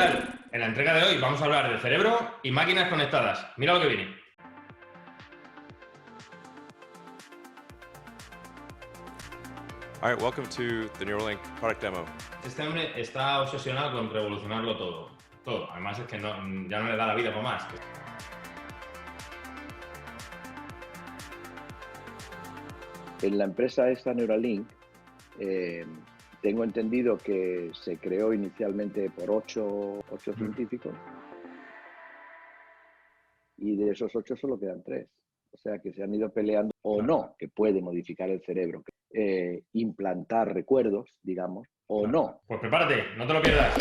tal? En la entrega de hoy vamos a hablar de cerebro y máquinas conectadas. Mira lo que viene. All right, welcome to the Neuralink product demo. Este hombre está obsesionado con revolucionarlo todo. Todo. Además es que ya no le da la vida por más. En la empresa esta Neuralink, tengo entendido que se creó inicialmente por ocho científicos y de esos 8 solo quedan 3. O sea que se han ido peleando o no, que puede modificar el cerebro, implantar recuerdos, digamos, o no. Pues prepárate, no te lo pierdas.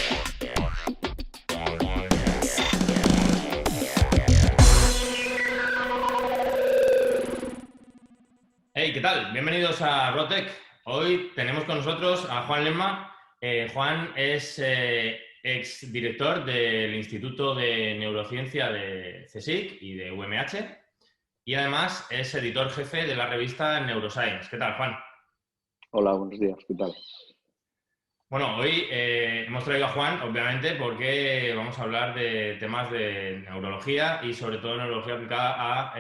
Hey, ¿qué tal? Bienvenidos a Rotec. Hoy tenemos con nosotros a Juan Lemma. Juan es exdirector del Instituto de Neurociencia de CSIC y de UMH y además es editor jefe de la revista Neuroscience. ¿Qué tal, Juan? Hola, buenos días, ¿qué tal? Bueno, hoy hemos traído a Juan, obviamente, porque vamos a hablar de temas de neurología y sobre todo neurología aplicada a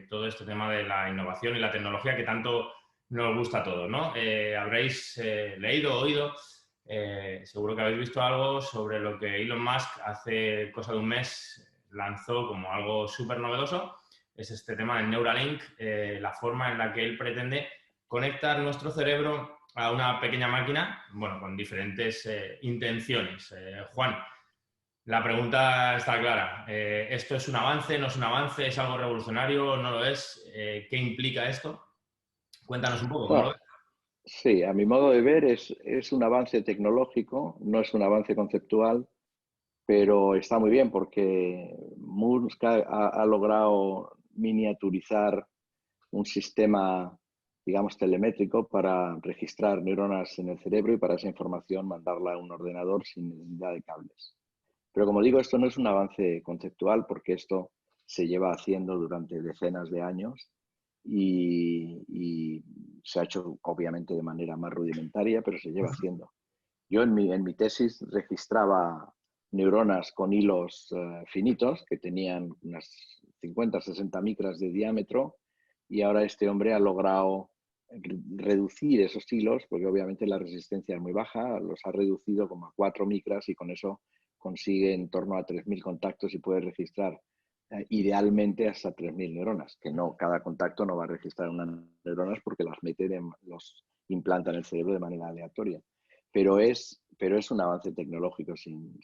todo este tema de la innovación y la tecnología que tanto nos gusta a todos, ¿no? Habréis leído, oído, seguro que habéis visto algo sobre lo que Elon Musk hace cosa de un mes lanzó como algo súper novedoso. Es este tema del Neuralink, la forma en la que él pretende conectar nuestro cerebro a una pequeña máquina, bueno, con diferentes intenciones. Juan, la pregunta está clara. ¿Esto es un avance, no es un avance, es algo revolucionario, no lo es? ¿Qué implica esto? Cuéntanos un poco, ¿cómo lo ves? Sí, a mi modo de ver es un avance tecnológico, no es un avance conceptual, pero está muy bien porque Musk ha logrado miniaturizar un sistema, digamos, telemétrico para registrar neuronas en el cerebro y para esa información mandarla a un ordenador sin necesidad de cables. Pero como digo, esto no es un avance conceptual porque esto se lleva haciendo durante decenas de años y se ha hecho obviamente de manera más rudimentaria, pero se lleva haciendo. Yo en mi tesis registraba neuronas con hilos finitos que tenían unas 50, 60 micras de diámetro y ahora este hombre ha logrado reducir esos hilos, porque obviamente la resistencia es muy baja, los ha reducido como a 4 micras y con eso consigue en torno a 3.000 contactos y puede registrar idealmente hasta 3.000 neuronas, que no, cada contacto no va a registrar unas neuronas porque las los implanta en el cerebro de manera aleatoria. Pero es un avance tecnológico sin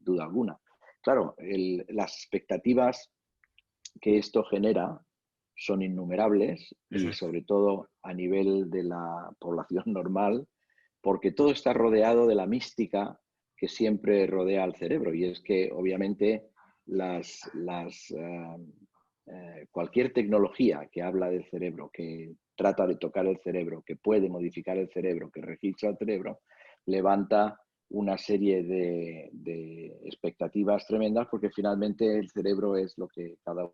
duda alguna. Claro, las expectativas que esto genera son innumerables y sobre todo a nivel de la población normal, porque todo está rodeado de la mística que siempre rodea al cerebro y es que obviamente cualquier tecnología que habla del cerebro, que trata de tocar el cerebro, que puede modificar el cerebro, que registra el cerebro, levanta una serie de expectativas tremendas porque finalmente el cerebro es lo que cada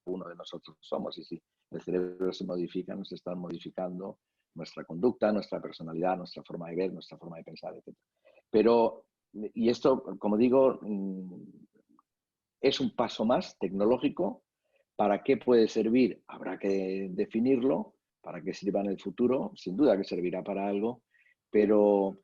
uno de nosotros somos y si el cerebro se modifica, nos están modificando nuestra conducta, nuestra personalidad, nuestra forma de ver, nuestra forma de pensar, etc. Pero, y esto, como digo, es un paso más tecnológico. ¿Para qué puede servir? Habrá que definirlo. ¿Para qué sirva en el futuro? Sin duda que servirá para algo, pero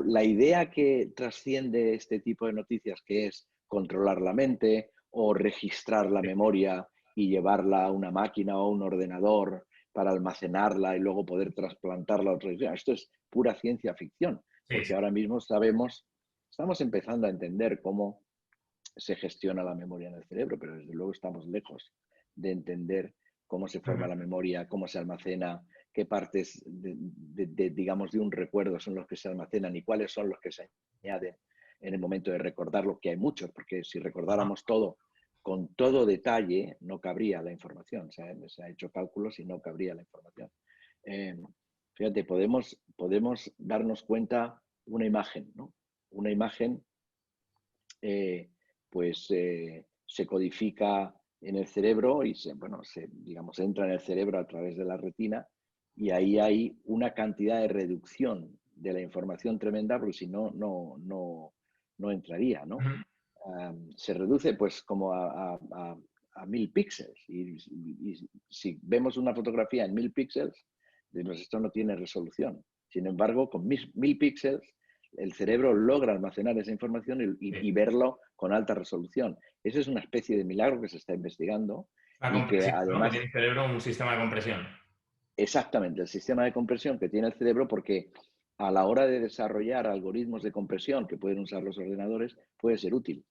la idea que trasciende este tipo de noticias, que es controlar la mente o registrar la memoria y llevarla a una máquina o a un ordenador para almacenarla y luego poder trasplantarla a otra dirección, esto es pura ciencia ficción, porque ahora mismo estamos empezando a entender cómo se gestiona la memoria en el cerebro, pero desde luego estamos lejos de entender cómo se forma la memoria, cómo se almacena, qué partes digamos, de un recuerdo son los que se almacenan y cuáles son los que se añaden en el momento de recordarlo, que hay muchos, porque si recordáramos todo con todo detalle, no cabría la información. Se ha hecho cálculos y no cabría la información. Fíjate, podemos darnos cuenta una imagen, ¿no? Una imagen se codifica en el cerebro y digamos, entra en el cerebro a través de la retina y ahí hay una cantidad de reducción de la información tremenda porque si no no entraría, ¿no? Ujú. Se reduce pues como a 1000 píxeles. Y si vemos una fotografía en 1000 píxeles, pues esto no tiene resolución. Sin embargo, con 1000 píxeles, el cerebro logra almacenar esa información y Sí. verlo con alta resolución. Esa es una especie de milagro que se está investigando La y que compresión, ¿no? Que además, tiene el cerebro un sistema de compresión. exactamente, el sistema de compresión que tiene el cerebro, porque a la hora de desarrollar algoritmos de compresión que pueden usar los ordenadores, puede ser útil.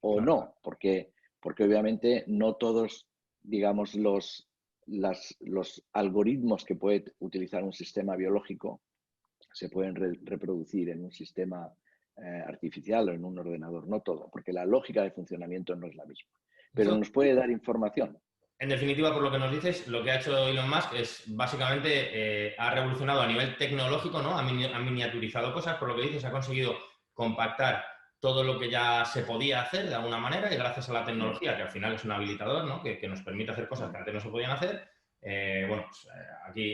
O Claro. no, porque obviamente no todos, digamos, los algoritmos que puede utilizar un sistema biológico se pueden reproducir en un sistema artificial o en un ordenador, no todo, porque la lógica de funcionamiento no es la misma. Pero Esto, nos puede dar información. en definitiva, por lo que nos dices, lo que ha hecho Elon Musk es básicamente ha revolucionado a nivel tecnológico, ¿no? Ha miniaturizado cosas, por lo que dices, ha conseguido compactar todo lo que ya se podía hacer de alguna manera y gracias a la Mm, tecnología, que al final es un habilitador, ¿no? Que nos permite hacer cosas mm, que antes no se podían hacer. Bueno, pues,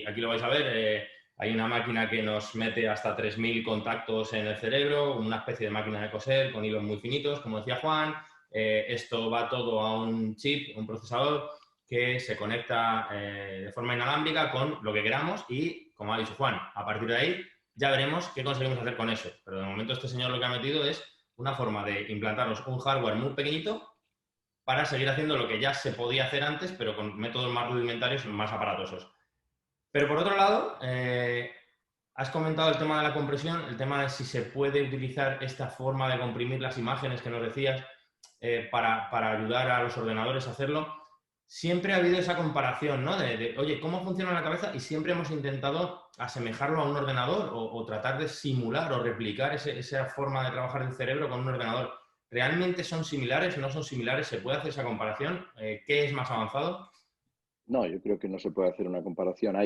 aquí lo vais a ver. Hay una máquina que nos mete hasta 3000 contactos en el cerebro, una especie de máquina de coser con hilos muy finitos, como decía Juan. Esto va todo a un chip, un procesador que se conecta de forma inalámbrica con lo que queramos y, como ha dicho Juan, a partir de ahí ya veremos qué conseguimos hacer con eso. Pero de momento este señor lo que ha metido es una forma de implantarnos un hardware muy pequeñito para seguir haciendo lo que ya se podía hacer antes, pero con métodos más rudimentarios, más aparatosos. Pero por otro lado, has comentado el tema de la compresión, el tema de si se puede utilizar esta forma de comprimir las imágenes que nos decías para ayudar a los ordenadores a hacerlo. Siempre ha habido esa comparación, ¿no? Oye, ¿cómo funciona la cabeza? Y siempre hemos intentado asemejarlo a un ordenador o tratar de simular o replicar esa forma de trabajar del cerebro con un ordenador. ¿Realmente son similares? ¿No son similares? ¿Se puede hacer esa comparación? ¿Qué es más avanzado? No, yo creo que no se puede hacer una comparación. Ha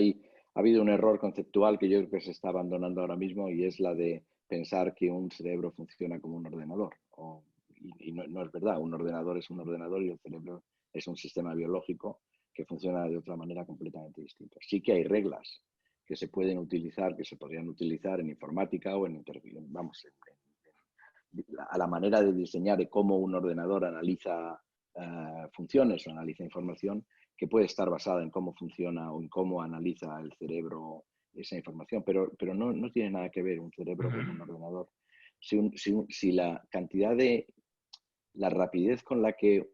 habido un error conceptual que yo creo que se está abandonando ahora mismo y es la de pensar que un cerebro funciona como un ordenador. Y no es verdad, un ordenador es un ordenador y el cerebro es un sistema biológico que funciona de otra manera completamente distinta. Sí que hay reglas que se pueden utilizar, que se podrían utilizar en informática o vamos, a la manera de diseñar de cómo un ordenador analiza funciones o analiza información, que puede estar basada en cómo funciona o en cómo analiza el cerebro esa información, pero no tiene nada que ver un cerebro con un ordenador. Si la cantidad de la rapidez con la que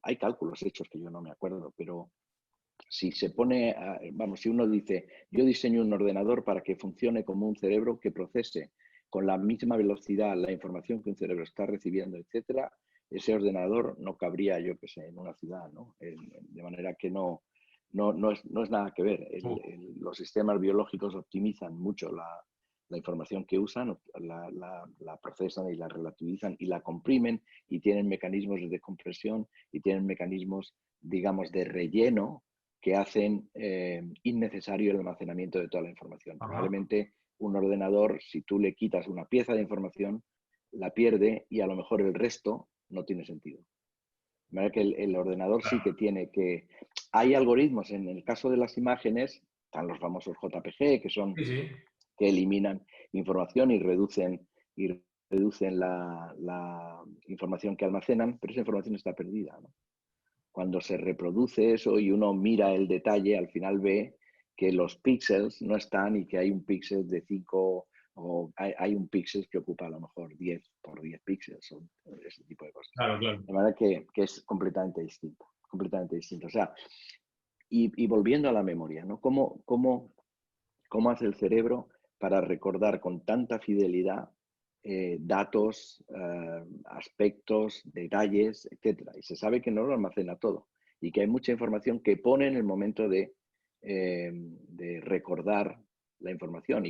hay cálculos hechos que yo no me acuerdo, pero si se pone, vamos, si uno dice, yo diseño un ordenador para que funcione como un cerebro que procese con la misma velocidad la información que un cerebro está recibiendo, etcétera, ese ordenador no cabría, yo que sé, en una ciudad, ¿no? De manera que no es nada que ver. Los sistemas biológicos optimizan mucho la información que usan, la procesan y la relativizan y la comprimen y tienen mecanismos de decompresión y tienen mecanismos, digamos, de relleno que hacen innecesario el almacenamiento de toda la información. Ajá. Probablemente un ordenador, si tú le quitas una pieza de información, la pierde y a lo mejor el resto no tiene sentido. De manera que el ordenador sí que Claro. tiene que... Hay algoritmos, en el caso de las imágenes, están los famosos JPG, Sí, sí. que eliminan información y reducen la información que almacenan, pero esa información está perdida, ¿no? Cuando se reproduce eso y uno mira el detalle, al final ve que los píxeles no están y que hay un píxel de 5 o hay un píxel que ocupa a lo mejor 10 por 10 píxeles o ese tipo de cosas. Claro, claro. De manera que es completamente distinto, completamente distinto. O sea, y volviendo a la memoria, ¿no? ¿Cómo hace el cerebro para recordar con tanta fidelidad datos, aspectos, detalles, etcétera? Y se sabe que no lo almacena todo y que hay mucha información que pone en el momento de recordar la información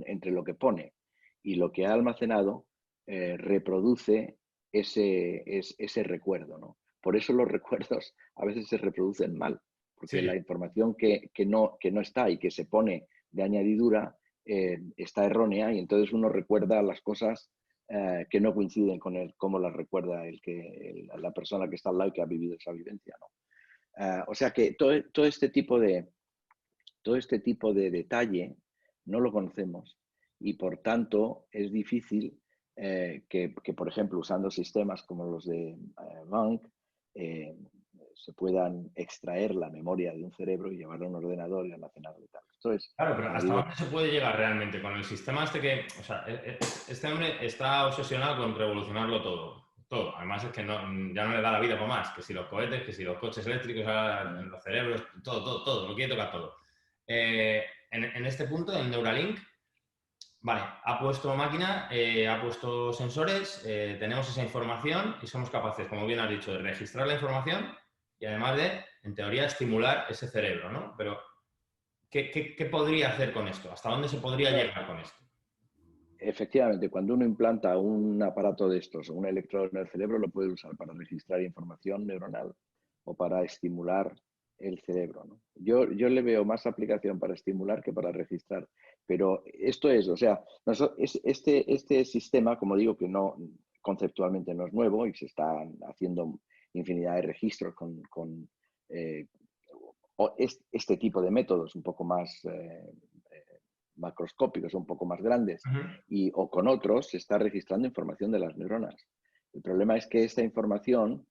entre lo que pone y lo que ha almacenado, reproduce ese recuerdo, ¿no? Por eso los recuerdos a veces se reproducen mal, porque Sí. la información que no está y que se pone de añadidura está errónea y entonces uno recuerda las cosas que no coinciden con cómo las recuerda la persona que está al lado y que ha vivido esa vivencia, ¿no? O sea que todo este tipo de detalle no lo conocemos y por tanto es difícil por ejemplo, usando sistemas como los de Monk, se puedan extraer la memoria de un cerebro y llevarlo a un ordenador y almacenarlo y tal. Esto es, Claro, pero como ¿hasta digo, dónde se puede llegar realmente con el sistema este que, o sea, este hombre está obsesionado con revolucionarlo todo, todo. Además es que ya no le da la vida por más, que si los cohetes, que si los coches eléctricos, los cerebros, todo, todo, todo, lo quiere tocar todo. En este punto, en Neuralink, vale, ha puesto máquina, ha puesto sensores, tenemos esa información y somos capaces, como bien has dicho, de registrar la información y además de, en teoría, estimular ese cerebro, ¿no? Pero ¿qué podría hacer con esto? ¿Hasta dónde se podría llegar con esto? efectivamente, cuando uno implanta un aparato de estos o un electrodo en el cerebro, lo puede usar para registrar información neuronal o para estimular el cerebro, ¿no? Yo le veo más aplicación para estimular que para registrar, pero esto es, o sea, este sistema, como digo, que no conceptualmente no es nuevo y se están haciendo infinidad de registros con este tipo de métodos un poco más macroscópicos, un poco más grandes, Uh-huh. o con otros se está registrando información de las neuronas. El problema es que esta información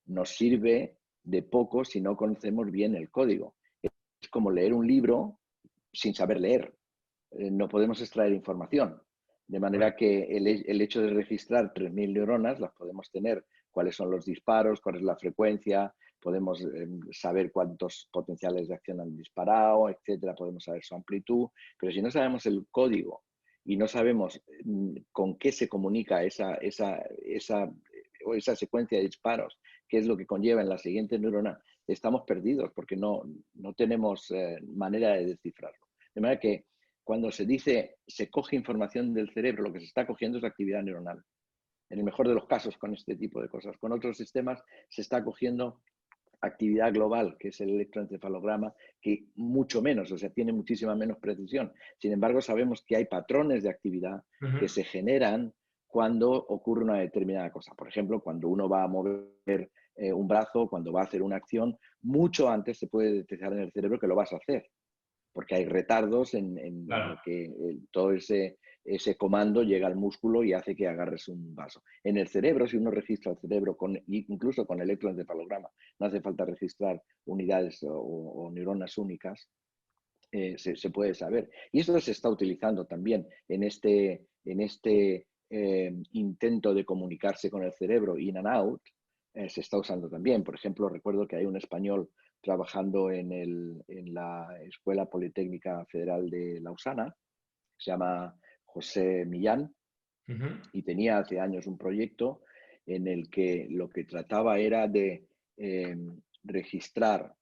nos sirve de poco si no conocemos bien el código. Es como leer un libro sin saber leer. No podemos extraer información. De manera que el hecho de registrar 3.000 neuronas, las podemos tener, cuáles son los disparos, cuál es la frecuencia, podemos saber cuántos potenciales de acción han disparado, etcétera, podemos saber su amplitud, pero si no sabemos el código y no sabemos con qué se comunica esa secuencia de disparos, qué es lo que conlleva en la siguiente neurona, estamos perdidos porque no tenemos manera de descifrarlo. De manera que cuando se dice se coge información del cerebro, lo que se está cogiendo es la actividad neuronal. En el mejor de los casos con este tipo de cosas. Con otros sistemas se está cogiendo actividad global, que es el electroencefalograma, que mucho menos, o sea, tiene muchísima menos precisión. Sin embargo, sabemos que hay patrones de actividad Uh-huh. que se generan cuando ocurre una determinada cosa. Por ejemplo, cuando uno va a mover un brazo, cuando va a hacer una acción, mucho antes se puede detectar en el cerebro que lo vas a hacer, porque hay retardos en Claro. lo que todo ese comando llega al músculo y hace que agarres un vaso. En el cerebro, si uno registra el cerebro, incluso con electroencefalograma, no hace falta registrar unidades o neuronas únicas, se puede saber. Y esto se está utilizando también en este intento de comunicarse con el cerebro in and out, se está usando también. Por ejemplo, recuerdo que hay un español trabajando en la Escuela Politécnica Federal de Lausana, se llama José Millán, Uh-huh. y tenía hace años un proyecto en el que lo que trataba era de registrar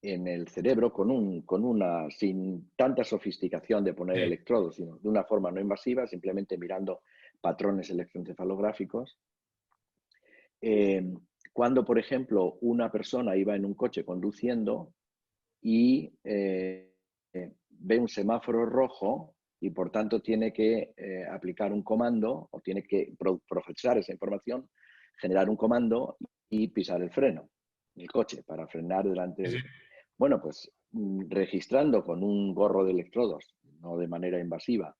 en el cerebro sin tanta sofisticación de poner Sí. electrodos, sino de una forma no invasiva, simplemente mirando patrones electroencefalográficos. Cuando, por ejemplo, una persona iba en un coche conduciendo y ve un semáforo rojo y por tanto tiene que aplicar un comando o tiene que procesar esa información, generar un comando y pisar el freno del coche para frenar delante Sí, sí. del... Bueno, pues registrando con un gorro de electrodos, no de manera invasiva,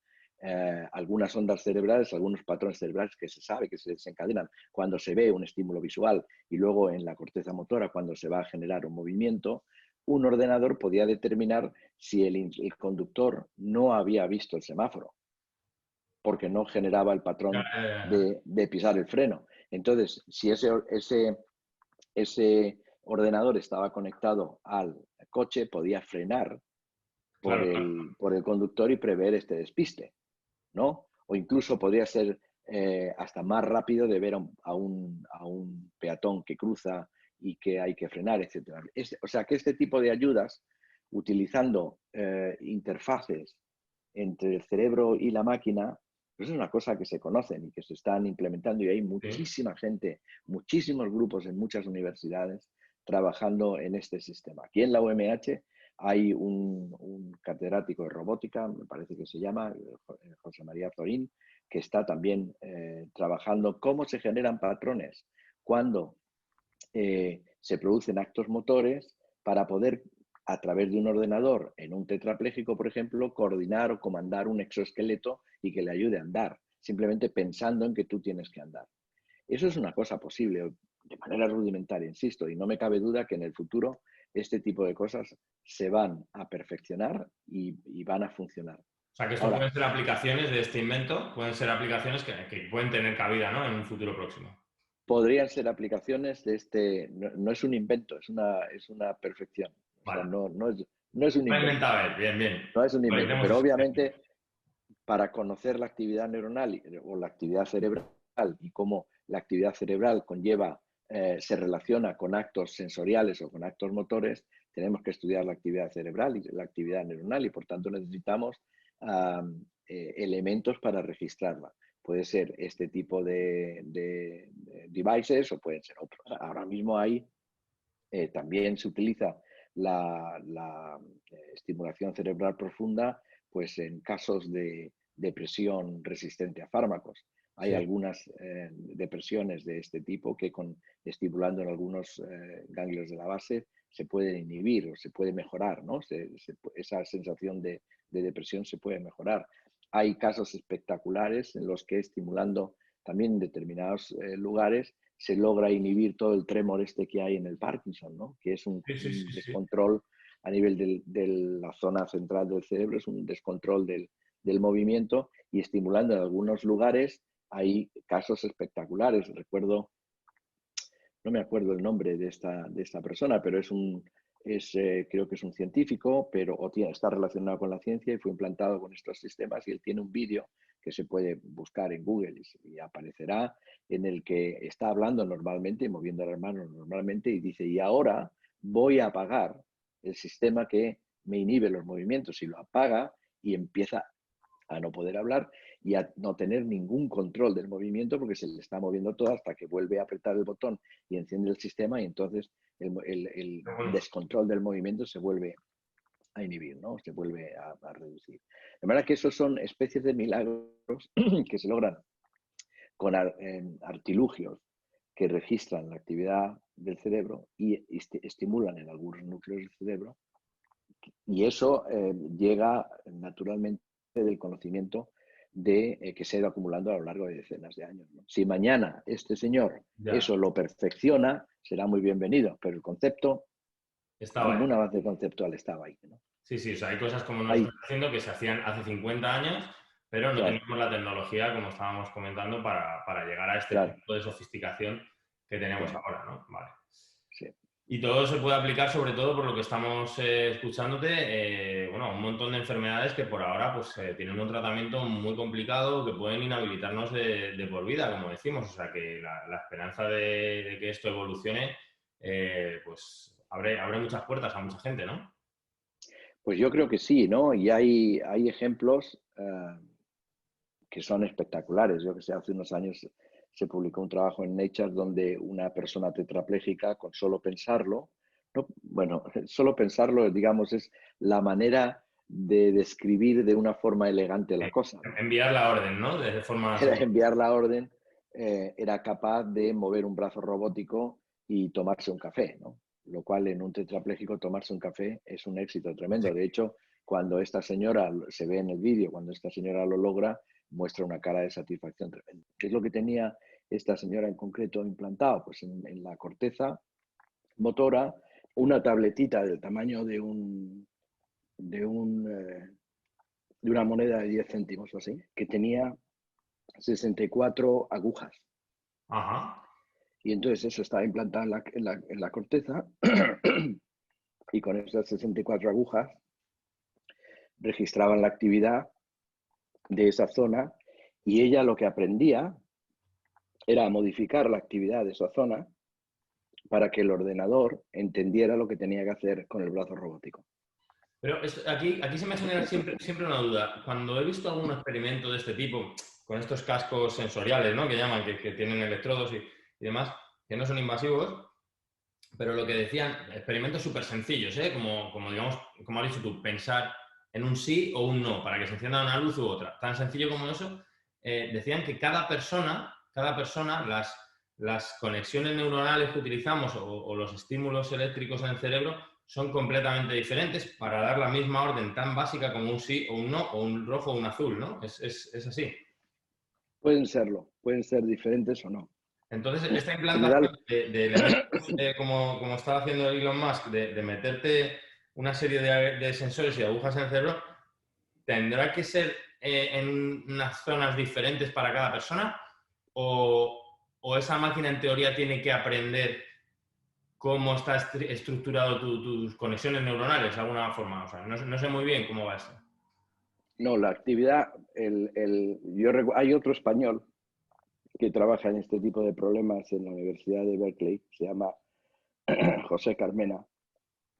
algunas ondas cerebrales, algunos patrones cerebrales que se sabe que se desencadenan cuando se ve un estímulo visual y luego en la corteza motora cuando se va a generar un movimiento, un ordenador podía determinar si el conductor no había visto el semáforo, porque no generaba el patrón de pisar el freno. Entonces, si ese ordenador estaba conectado al coche, podía frenar Claro, claro. por el conductor y prever este despiste, ¿no? O incluso podría ser hasta más rápido de ver a un peatón que cruza y que hay que frenar, etc. O sea que este tipo de ayudas, utilizando interfaces entre el cerebro y la máquina, pues es una cosa que se conocen y que se están implementando y hay Sí. muchísima gente, muchísimos grupos en muchas universidades trabajando en este sistema. Aquí en la UMH hay un catedrático de robótica, me parece que se llama José María Zorín, que está también trabajando cómo se generan patrones cuando se producen actos motores para poder, a través de un ordenador en un tetrapléjico, por ejemplo, coordinar o comandar un exoesqueleto y que le ayude a andar. simplemente pensando en que tú tienes que andar. Eso es una cosa posible, de manera rudimentaria, insisto, y no me cabe duda que en el futuro este tipo de cosas se van a perfeccionar y van a funcionar. O sea, que esto Ahora, pueden ser aplicaciones de este invento, pueden ser aplicaciones que pueden tener cabida, ¿no? En un futuro próximo. podrían ser aplicaciones de este, no es un invento, es una perfección. O sea, Vale. no es un Lo he invento, inventado, bien, bien. no es un Lo invento, tenemos pero eso. obviamente para conocer la actividad neuronal o la actividad cerebral y cómo la actividad cerebral conlleva, se relaciona con actos sensoriales o con actos motores, tenemos que estudiar la actividad cerebral y la actividad neuronal y por tanto necesitamos elementos para registrarla. Puede ser este tipo de devices o pueden ser otros. Ahora mismo hay, también se utiliza la estimulación cerebral profunda pues en casos de depresión resistente a fármacos. Hay Sí. algunas depresiones de este tipo que estimulando en algunos ganglios de la base se pueden inhibir o se puede mejorar, ¿no? Esa sensación de depresión se puede mejorar. Hay casos espectaculares en los que estimulando también en determinados lugares se logra inhibir todo el trémor este que hay en el Parkinson, ¿no? Que es un Sí. descontrol a nivel de la zona central del cerebro, es un descontrol del movimiento y estimulando en algunos lugares hay casos espectaculares. Recuerdo, no me acuerdo el nombre de esta persona, pero creo que es un científico, pero está relacionado con la ciencia y fue implantado con estos sistemas y él tiene un vídeo que se puede buscar en Google y aparecerá en el que está hablando normalmente, moviendo las manos normalmente y dice, y ahora voy a apagar el sistema que me inhibe los movimientos y lo apaga y empieza a no poder hablar y a no tener ningún control del movimiento porque se le está moviendo todo hasta que vuelve a apretar el botón y enciende el sistema y entonces el descontrol del movimiento se vuelve a inhibir, ¿no? Se vuelve a reducir. De manera que esos son especies de milagros que se logran con artilugios que registran la actividad del cerebro y estimulan en algunos núcleos del cerebro y eso llega naturalmente del conocimiento que se ha ido acumulando a lo largo de decenas de años, ¿no? Si mañana este señor Ya. eso lo perfecciona, será muy bienvenido, pero el concepto, Estaba ahí. ningún avance conceptual estaba ahí, ¿no? Sí, o sea, hay cosas como nos Ahí, estás haciendo que se hacían hace 50 años, pero no claro, teníamos la tecnología, como estábamos comentando, para llegar a este claro, punto de sofisticación que tenemos claro, ahora, ¿no? Vale. sí. Y todo se puede aplicar, sobre todo por lo que estamos escuchándote, bueno, a un montón de enfermedades que por ahora pues, tienen un tratamiento muy complicado que pueden inhabilitarnos de por vida, como decimos. O sea que la esperanza de que esto evolucione, pues abre muchas puertas a mucha gente, ¿no? Pues yo creo que sí, ¿no? Y hay ejemplos que son espectaculares. Yo que sé, hace unos años se publicó un trabajo en Nature donde una persona tetrapléjica, con solo pensarlo, no, bueno, solo pensarlo, digamos, es la manera de describir de una forma elegante la cosa, ¿no? Enviar la orden, ¿no? De forma Era sencilla. enviar la orden, era capaz de mover un brazo robótico y tomarse un café, ¿no? Lo cual en un tetrapléjico tomarse un café es un éxito tremendo. De hecho, cuando esta señora, se ve en el vídeo, cuando esta señora lo logra, muestra una cara de satisfacción tremenda. ¿Qué es lo que tenía esta señora en concreto implantado? Pues en la corteza motora, una tabletita del tamaño de una moneda de 10 céntimos o así, que tenía 64 agujas. Ajá. Y entonces eso estaba implantado en la corteza y con esas 64 agujas registraban la actividad de esa zona y ella lo que aprendía era modificar la actividad de esa zona para que el ordenador entendiera lo que tenía que hacer con el brazo robótico. Pero aquí se me genera siempre una duda. Cuando he visto algún experimento de este tipo, con estos cascos sensoriales, ¿no? Que llaman, que tienen electrodos y demás, que no son invasivos, pero lo que decían, experimentos súper sencillos, ¿eh? Como digamos, como has dicho tú, pensar en un sí o un no, para que se encienda una luz u otra. Tan sencillo como eso, decían que cada persona, las conexiones neuronales que utilizamos o los estímulos eléctricos en el cerebro son completamente diferentes para dar la misma orden tan básica como un sí o un no, o un rojo o un azul, ¿no? Es así. pueden ser diferentes o no. Entonces, esta En general, implantación de elementos, como está haciendo Elon Musk, de meterte una serie de sensores y agujas en el cerebro, ¿tendrá que ser en unas zonas diferentes para cada persona? ¿O esa máquina en teoría tiene que aprender cómo está estructurado tus conexiones neuronales de alguna forma? O sea, no sé muy bien cómo va esto. no, la actividad, hay otro español que trabaja en este tipo de problemas en la Universidad de Berkeley, se llama José Carmena,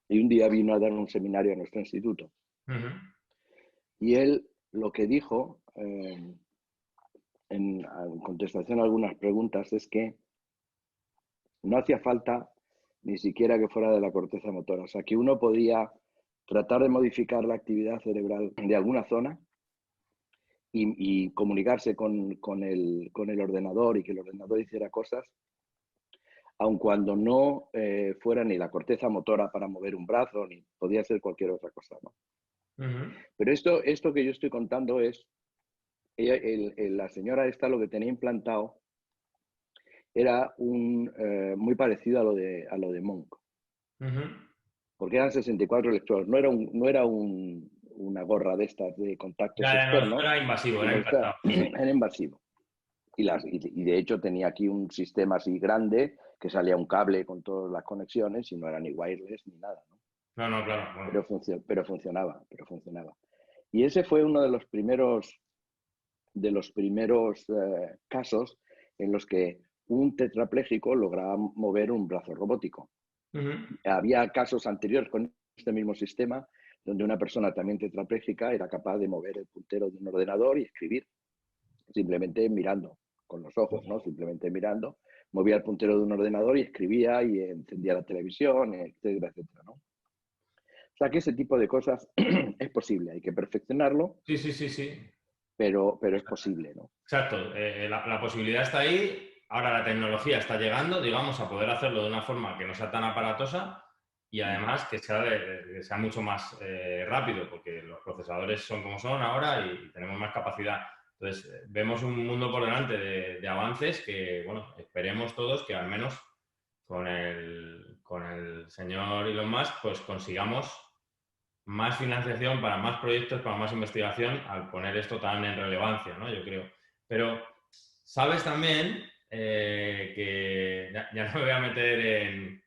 y un día vino a dar un seminario a nuestro instituto. Uh-huh. Y él lo que dijo, en contestación a algunas preguntas, es que no hacía falta ni siquiera que fuera de la corteza motora. O sea, que uno podía tratar de modificar la actividad cerebral de alguna zona y comunicarse con el ordenador y que el ordenador hiciera cosas, aun cuando no fuera ni la corteza motora para mover un brazo, ni podía ser cualquier otra cosa, ¿no? Uh-huh. Pero esto que yo estoy contando es, la señora esta lo que tenía implantado era muy parecido a lo de Monk, Uh-huh. porque eran 64 electrodos, no era una gorra de estas de contactos Ya, no externos, era invasivo, era sino que implantado. Sí, sí. era invasivo. Y de hecho tenía aquí un sistema así grande que salía un cable con todas las conexiones y no era ni wireless ni nada, ¿no? No, claro. Bueno. Pero funcionaba. Y ese fue uno de los primeros casos en los que un tetrapléjico lograba mover un brazo robótico. Uh-huh. Había casos anteriores con este mismo sistema donde una persona también tetrapléjica era capaz de mover el puntero de un ordenador y escribir, simplemente mirando con los ojos, ¿no? Simplemente mirando, movía el puntero de un ordenador y escribía y encendía la televisión, etcétera, etcétera, ¿no? O sea que ese tipo de cosas es posible, hay que perfeccionarlo, Sí. pero es posible, ¿no? Exacto. La posibilidad está ahí. Ahora la tecnología está llegando, digamos, a poder hacerlo de una forma que no sea tan aparatosa y además que sea mucho más rápido, porque los procesadores son como son ahora y tenemos más capacidad. Entonces, vemos un mundo por delante de avances que, bueno, esperemos todos que al menos con el señor Elon Musk, pues consigamos más financiación para más proyectos, para más investigación, al poner esto tan en relevancia, ¿no? Yo creo. Pero sabes también que ya no me voy a meter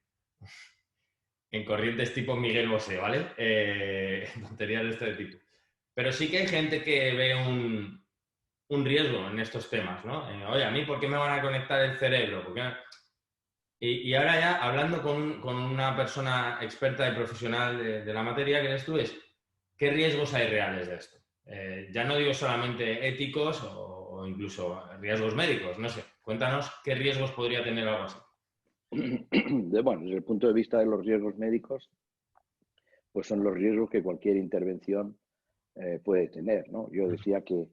en corrientes tipo Miguel Bosé, ¿vale? Tonterías de este tipo. Pero sí que hay gente que ve un riesgo en estos temas, ¿no? Oye, ¿a mí por qué me van a conectar el cerebro? ¿Por qué? Y ahora ya, hablando con una persona experta y profesional de la materia que eres tú, ¿qué riesgos hay reales de esto? Ya no digo solamente éticos o incluso riesgos médicos, no sé. Cuéntanos qué riesgos podría tener algo así. Bueno, desde el punto de vista de los riesgos médicos, pues son los riesgos que cualquier intervención puede tener, ¿no? Yo decía que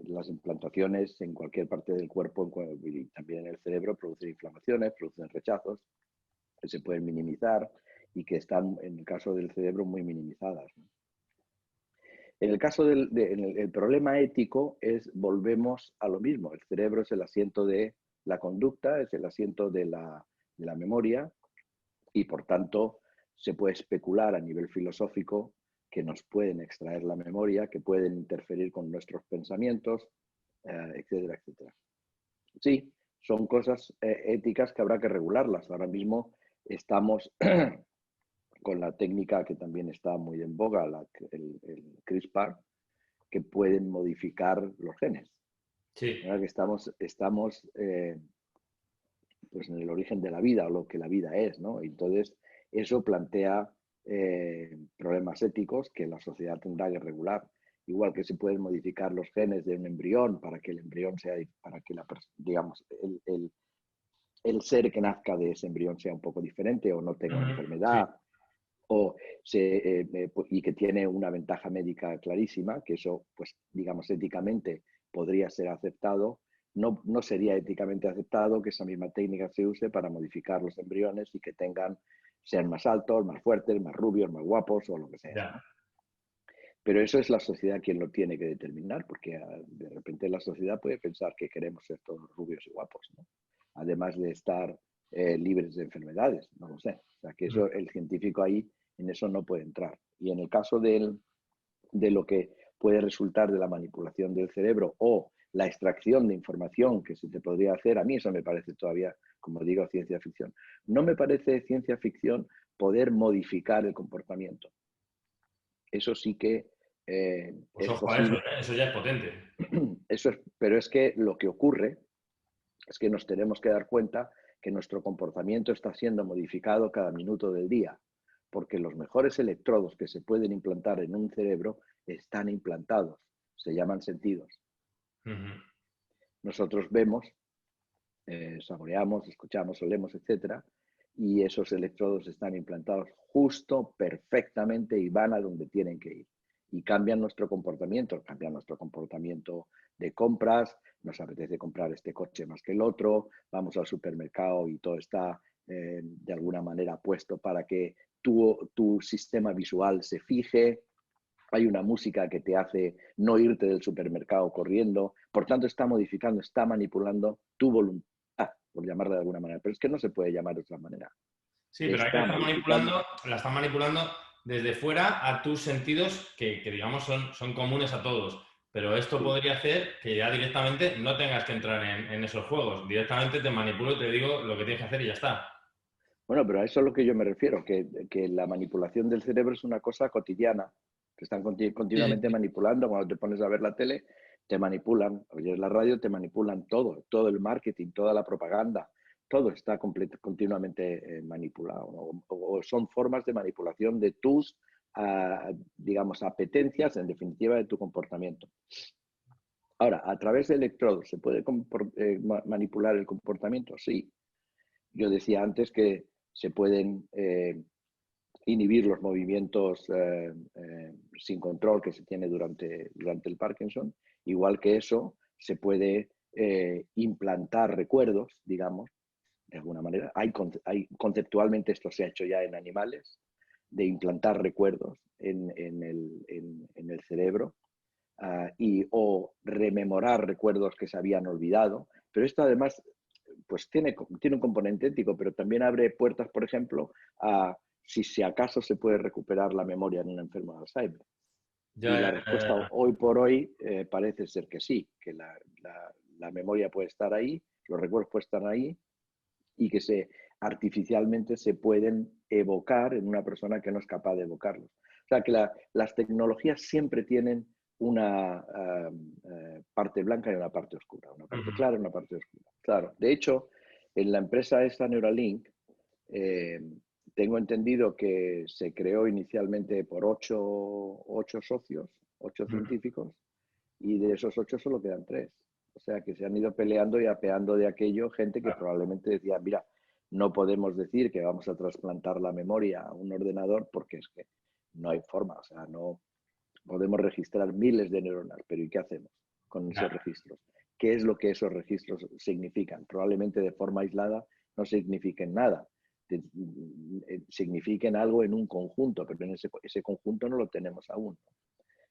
las implantaciones en cualquier parte del cuerpo y también en el cerebro producen inflamaciones, producen rechazos que se pueden minimizar y que están, en el caso del cerebro, muy minimizadas, ¿no? En el caso el problema ético volvemos a lo mismo. El cerebro es el asiento de la conducta, es el asiento de la memoria y, por tanto, se puede especular a nivel filosófico que nos pueden extraer la memoria, que pueden interferir con nuestros pensamientos, etcétera, etcétera. Sí, son cosas éticas que habrá que regularlas. Ahora mismo estamos con la técnica que también está muy en boga, el CRISPR, que pueden modificar los genes. Sí. ¿Verdad? Que estamos pues en el origen de la vida o lo que la vida es, ¿no? Entonces, eso plantea problemas éticos que la sociedad tendrá que regular. Igual que se pueden modificar los genes de un embrión para que el embrión sea, para que digamos, el ser que nazca de ese embrión sea un poco diferente o no tenga una Sí. enfermedad y que tiene una ventaja médica clarísima, que eso, pues, digamos, éticamente podría ser aceptado. No sería éticamente aceptado que esa misma técnica se use para modificar los embriones y que sean más altos, más fuertes, más rubios, más guapos o lo que sea, Ya. ¿no? Pero eso es la sociedad quien lo tiene que determinar, porque de repente la sociedad puede pensar que queremos ser todos rubios y guapos, ¿no? Además de estar libres de enfermedades, no lo sé. O sea, que eso, el científico ahí en eso no puede entrar. Y en el caso de lo que puede resultar de la manipulación del cerebro o la extracción de información que se te podría hacer, a mí eso me parece todavía, como digo, ciencia ficción. No me parece ciencia ficción poder modificar el comportamiento. Eso sí que Pues es ojo a eso, posible. ¿eh? Eso ya es potente. Eso es, pero es que lo que ocurre es que nos tenemos que dar cuenta que nuestro comportamiento está siendo modificado cada minuto del día, porque los mejores electrodos que se pueden implantar en un cerebro están implantados, se llaman sentidos. Nosotros vemos, saboreamos, escuchamos, olemos, etcétera, y esos electrodos están implantados justo, perfectamente y van a donde tienen que ir. Y cambian nuestro comportamiento de compras, nos apetece comprar este coche más que el otro, vamos al supermercado y todo está de alguna manera puesto para que tu sistema visual se fije. Hay una música que te hace no irte del supermercado corriendo, por tanto está modificando, está manipulando tu voluntad, por llamarla de alguna manera, pero es que no se puede llamar de otra manera. Sí, Te pero ahí está modificando. la están manipulando desde fuera a tus sentidos que digamos, son comunes a todos. Pero esto Sí. podría hacer que ya directamente no tengas que entrar en esos juegos. Directamente te manipulo y te digo lo que tienes que hacer y ya está. Bueno, pero a eso es lo que yo me refiero, que la manipulación del cerebro es una cosa cotidiana, que están Sí, sí, continuamente sí. manipulando. Cuando te pones a ver la tele, te manipulan, oyes la radio, te manipulan todo el marketing, toda la propaganda, todo está continuamente manipulado, ¿no? O son formas de manipulación de tus, digamos, apetencias, en definitiva, de tu comportamiento. Ahora, a través de electrodos, ¿se puede manipular el comportamiento? Sí. Yo decía antes que se pueden inhibir los movimientos sin control que se tiene durante el Parkinson. Igual que eso, se puede implantar recuerdos, digamos, de alguna manera. Conceptualmente esto se ha hecho ya en animales, de implantar recuerdos en el cerebro o rememorar recuerdos que se habían olvidado. Pero esto además pues tiene un componente ético, pero también abre puertas, por ejemplo, a si acaso se puede recuperar la memoria en un enfermo de Alzheimer. Y Ya, la ya, respuesta ya. hoy por hoy parece ser que sí, que la memoria puede estar ahí, los recuerdos pueden estar ahí y que artificialmente se pueden evocar en una persona que no es capaz de evocarlos. O sea que las tecnologías siempre tienen una parte blanca y una parte oscura, una parte clara y una parte oscura. Claro, de hecho, en la empresa esta Neuralink, eh, tengo entendido que se creó inicialmente por ocho socios, 8 científicos, y de esos 8 solo quedan 3. O sea que se han ido peleando y apeando de aquello gente que probablemente decía, mira, no podemos decir que vamos a trasplantar la memoria a un ordenador porque es que no hay forma, o sea, no podemos registrar miles de neuronas, pero ¿y qué hacemos con esos Ya. registros? ¿Qué es lo que esos registros significan? Probablemente de forma aislada no signifiquen nada, signifiquen algo en un conjunto, pero en ese conjunto no lo tenemos aún.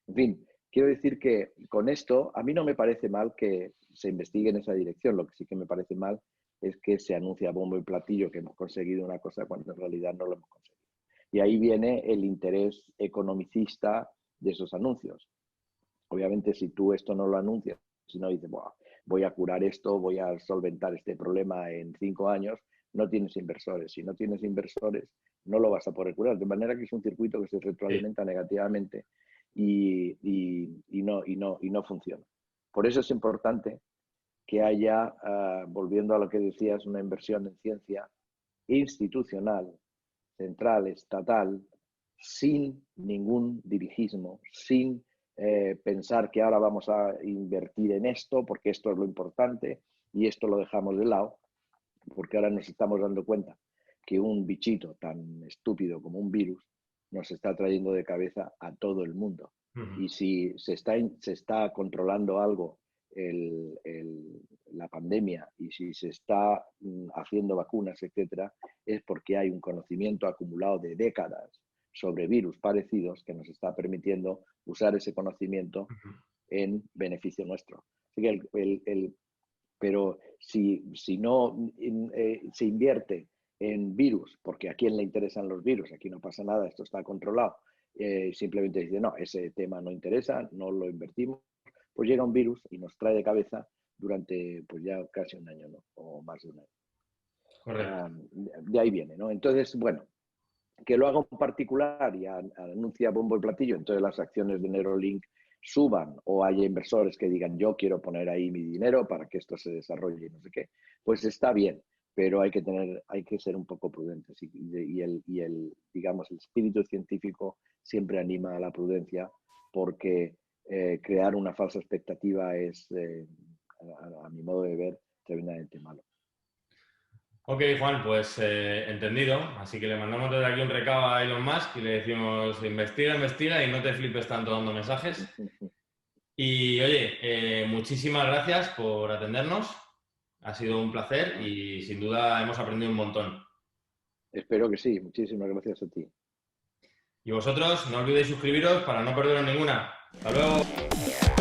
En fin, quiero decir que con esto a mí no me parece mal que se investigue en esa dirección. Lo que sí que me parece mal es que se anuncia a bombo y platillo que hemos conseguido una cosa cuando en realidad no lo hemos conseguido. Y ahí viene el interés economicista de esos anuncios. Obviamente, si tú esto no lo anuncias, si no dices, voy a curar esto, voy a solventar este problema en 5 años, no tienes inversores. Si no tienes inversores, no lo vas a poder curar. De manera que es un circuito que se Sí. retroalimenta negativamente y no funciona. Por eso es importante que haya, volviendo a lo que decías, una inversión en ciencia institucional, central, estatal, sin ningún dirigismo, sin pensar que ahora vamos a invertir en esto porque esto es lo importante y esto lo dejamos de lado, porque ahora nos estamos dando cuenta que un bichito tan estúpido como un virus nos está trayendo de cabeza a todo el mundo. Y si se está controlando algo la pandemia y si se está haciendo vacunas, etcétera, es porque hay un conocimiento acumulado de décadas sobre virus parecidos que nos está permitiendo usar ese conocimiento en beneficio nuestro. Así que pero si no se invierte en virus, porque a quién le interesan los virus, aquí no pasa nada, esto está controlado, simplemente dice, no, ese tema no interesa, no lo invertimos, pues llega un virus y nos trae de cabeza durante pues ya casi un año, ¿no? O más de un año. Correcto. De ahí viene, ¿no? Entonces, bueno, que lo haga un particular y anuncia bombo y platillo, entonces las acciones de Neuralink suban o haya inversores que digan yo quiero poner ahí mi dinero para que esto se desarrolle y no sé qué, pues está bien, pero hay que ser un poco prudentes y digamos, el espíritu científico siempre anima a la prudencia porque crear una falsa expectativa es, a mi modo de ver, tremendamente malo. Ok, Juan, pues entendido. Así que le mandamos desde aquí un recado a Elon Musk y le decimos, investiga y no te flipes tanto dando mensajes. Y oye, muchísimas gracias por atendernos. Ha sido un placer y sin duda hemos aprendido un montón. Espero que sí. Muchísimas gracias a ti. Y vosotros, no olvidéis suscribiros para no perderos ninguna. ¡Hasta luego!